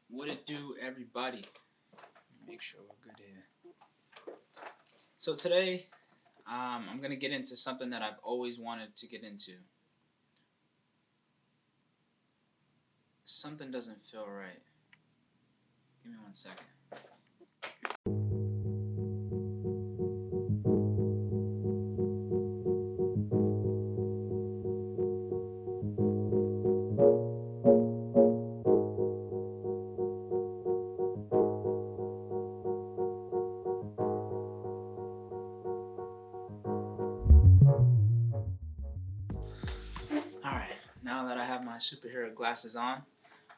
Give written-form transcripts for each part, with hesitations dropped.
What it do, everybody? Make sure we're good here. So today, I'm gonna get into something that I've always wanted to get into. Something doesn't feel right. Give me 1 second. All right. Now that I have my superhero glasses on,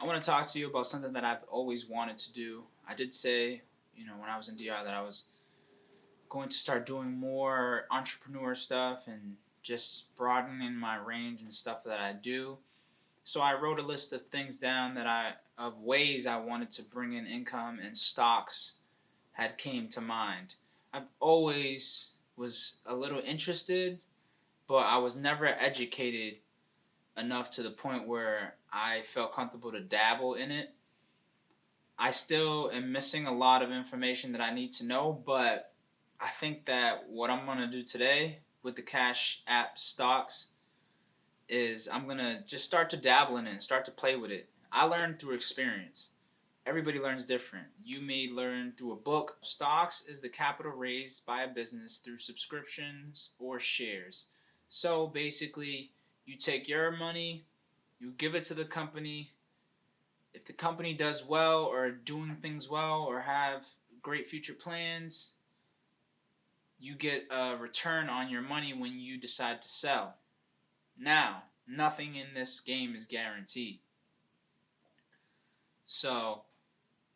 I want to talk to you about something that I've always wanted to do. I did say, when I was in DR, that I was going to start doing more entrepreneur stuff and just broadening my range and stuff that I do. So I wrote a list of things down of ways I wanted to bring in income, and stocks had came to mind. I've always was a little interested, but I was never educated enough to the point where I felt comfortable to dabble in it. I still am missing a lot of information that I need to know, but I think that what I'm going to do today with the Cash App stocks is I'm going to just start to dabble in it and start to play with it. I learned through experience. Everybody learns different. You may learn through a book. Stocks is the capital raised by a business through subscriptions or shares. So basically, you take your money, you give it to the company. If the company does well or doing things well or have great future plans, you get a return on your money when you decide to sell. Now, nothing in this game is guaranteed. So,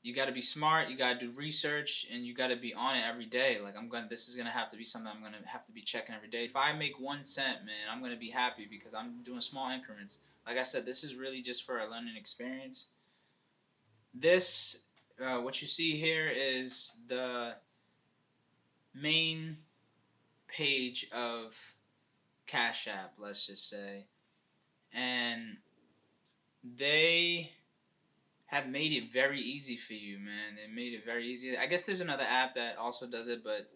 you got to be smart, you got to do research, and you got to be on it every day. Like this is going to have to be something I'm going to have to be checking every day. If I make 1 cent, man, I'm going to be happy because I'm doing small increments. Like I said, this is really just for a learning experience. This, what you see here is the main page of Cash App, let's just say. And they have made it very easy for you, man. They made it very easy. I guess there's another app that also does it, but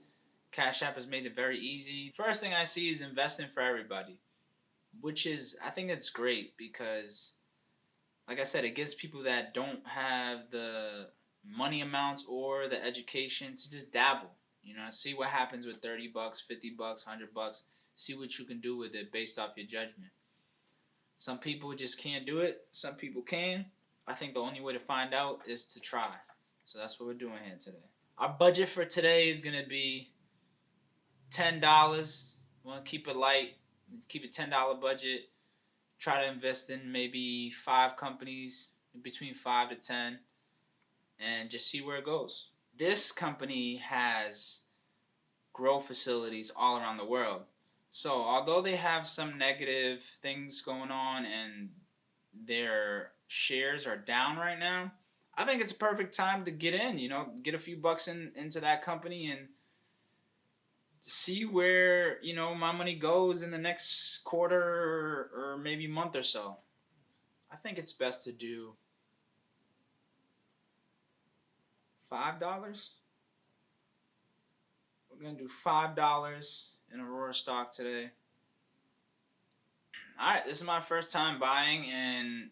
Cash App has made it very easy. First thing I see is investing for everybody, which is, I think it's great because, like I said, it gives people that don't have the money amounts or the education to just dabble. See what happens with $30, $50, $100. See what you can do with it based off your judgment. Some people just can't do it. Some people can. I think the only way to find out is to try. So that's what we're doing here today. Our budget for today is going to be $10. We want to keep it light. Keep a $10 budget. Try to invest in maybe 5 companies, between 5 to 10, and just see where it goes. This company has grow facilities all around the world. So although they have some negative things going on and their shares are down right now, I think it's a perfect time to get in, get a few bucks into that company and see where, my money goes in the next quarter or maybe month or so. I think it's best to do $5. We're going to do $5 in Aurora stock today. All right, this is my first time buying, and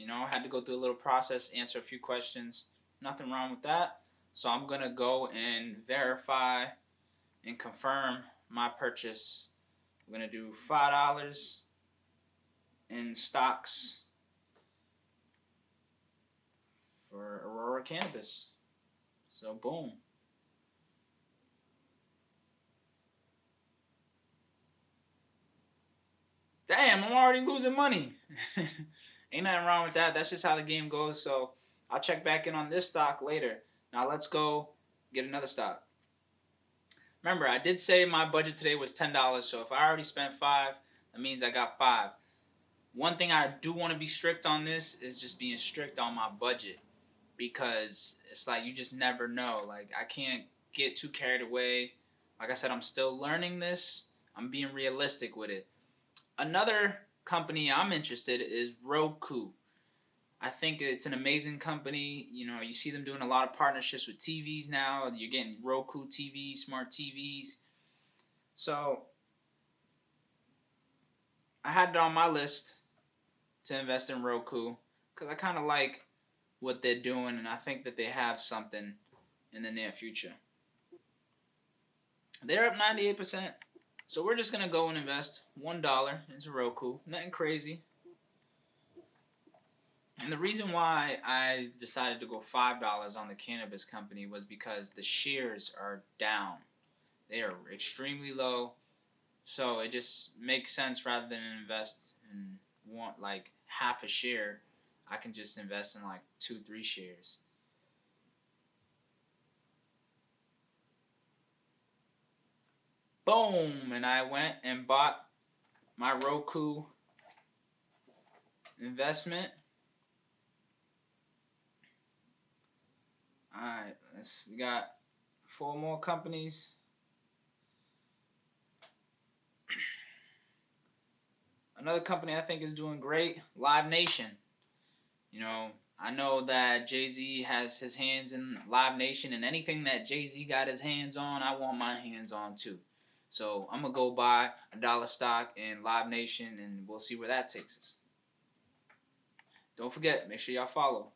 I had to go through a little process, answer a few questions. Nothing wrong with that. So I'm gonna go and verify and confirm my purchase. I'm gonna do $5 in stocks for Aurora Cannabis. So boom. Damn, I'm already losing money. Ain't nothing wrong with that. That's just how the game goes. So I'll check back in on this stock later. Now let's go get another stock. Remember, I did say my budget today was $10. So if I already spent 5, that means I got 5. One thing I do want to be strict on this is just being strict on my budget, because it's like you just never know. Like, I can't get too carried away. Like I said, I'm still learning this. I'm being realistic with it. Another company I'm interested in is Roku. I think it's an amazing company. You know, you see them doing a lot of partnerships with TVs now. You're getting Roku TVs, smart TVs. So I had it on my list to invest in Roku because I kind of like what they're doing, and I think that they have something in the near future. They're up 98%. So we're just gonna go and invest $1 into Roku. Nothing crazy. And the reason why I decided to go $5 on the cannabis company was because the shares are down. They are extremely low. So it just makes sense rather than invest in want like half a share, I can just invest in like 2, 3 shares. Boom! And I went and bought my Roku investment. Alright, we got 4 more companies. Another company I think is doing great, Live Nation. You know, I know that Jay-Z has his hands in Live Nation, and anything that Jay-Z got his hands on, I want my hands on too. So I'm going to go buy $1 stock in Live Nation, and we'll see where that takes us. Don't forget, make sure y'all follow.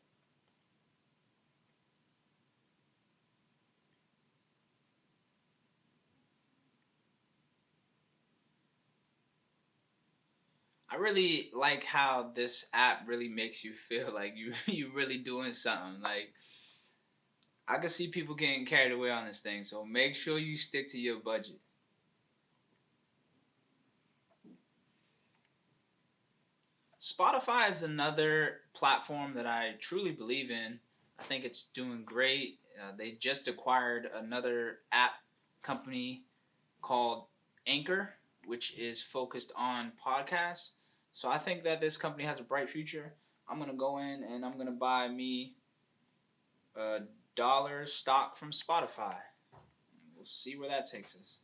I really like how this app really makes you feel like you really doing something. Like, I can see people getting carried away on this thing, so make sure you stick to your budget. Spotify is another platform that I truly believe in. I think it's doing great. They just acquired another app company called Anchor, which is focused on podcasts. So I think that this company has a bright future. I'm gonna go in and I'm gonna buy me $1 stock from Spotify. We'll see where that takes us.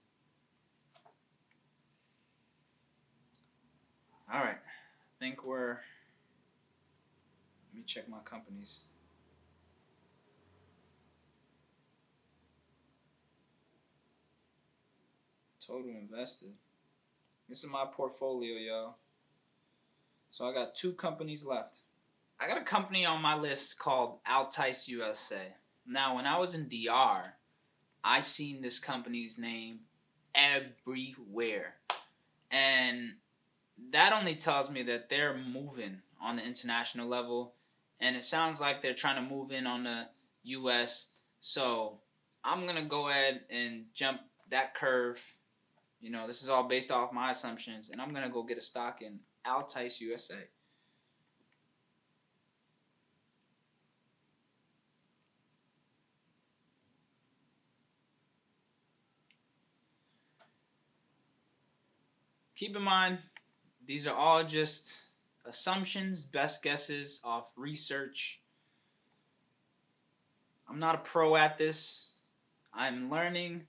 All right, I think we're. Let me check my companies. Total invested. This is my portfolio, y'all. So I got 2 companies left. I got a company on my list called Altice USA. Now, when I was in DR, I seen this company's name everywhere. And that only tells me that they're moving on the international level. And it sounds like they're trying to move in on the US. So I'm going to go ahead and jump that curve. You know, this is all based off my assumptions. And I'm going to go get a stock in Altice USA. Keep in mind, these are all just assumptions, best guesses off research. I'm not a pro at this. I'm learning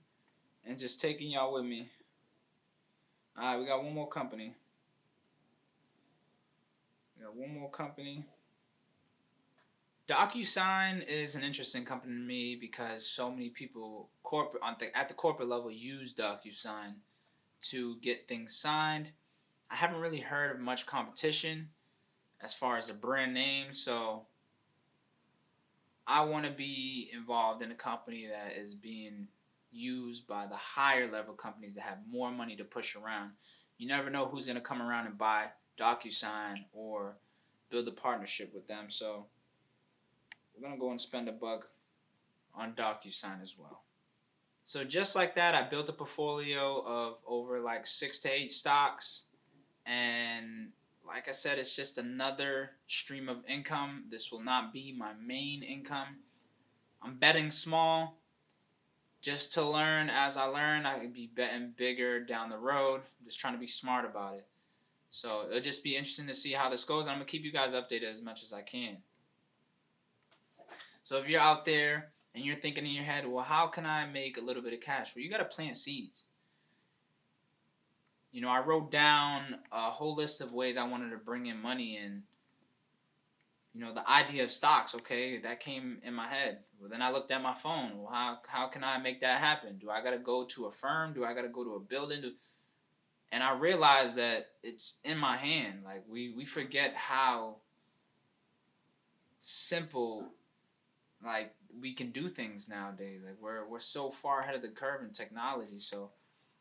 and just taking y'all with me. Alright, we got one more company. DocuSign is an interesting company to me because so many people at the corporate level use DocuSign to get things signed. I haven't really heard of much competition as far as a brand name, so I want to be involved in a company that is being used by the higher level companies that have more money to push around. You never know who's going to come around and buy DocuSign or build a partnership with them. So we're going to go and spend $1 on DocuSign as well. So just like that, I built a portfolio of over like 6 to 8 stocks. And like I said, it's just another stream of income. This will not be my main income. I'm betting small just to learn. As I learn, I can be betting bigger down the road. I'm just trying to be smart about it. So it'll just be interesting to see how this goes. I'm going to keep you guys updated as much as I can. So if you're out there and you're thinking in your head, well, how can I make a little bit of cash? Well, you got to plant seeds. You know, I wrote down a whole list of ways I wanted to bring in money, and You know, the idea of stocks, okay, that came in my head. Well, then I looked at my phone. Well, how can I make that happen? Do I got to go to a firm? Do I got to go to a building? And I realized that it's in my hand. Like, we forget how simple, like, we can do things nowadays. Like, we're so far ahead of the curve in technology. So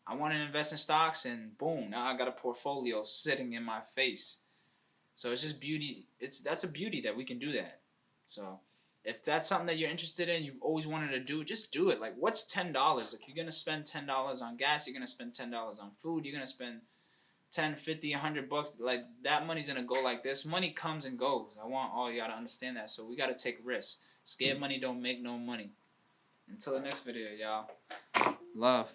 I want to invest in stocks, and boom, now I got a portfolio sitting in my face. So it's just beauty. That's a beauty that we can do that. So if that's something that you're interested in, you've always wanted to do, just do it. Like, what's $10? Like, you're gonna spend $10 on gas. You're gonna spend $10 on food. You're gonna spend 10, 50, 100 bucks. Like, that money's gonna go like this. Money comes and goes. I want all y'all to understand that. So we gotta take risks. Scared money don't make no money. Until the next video, y'all. Love.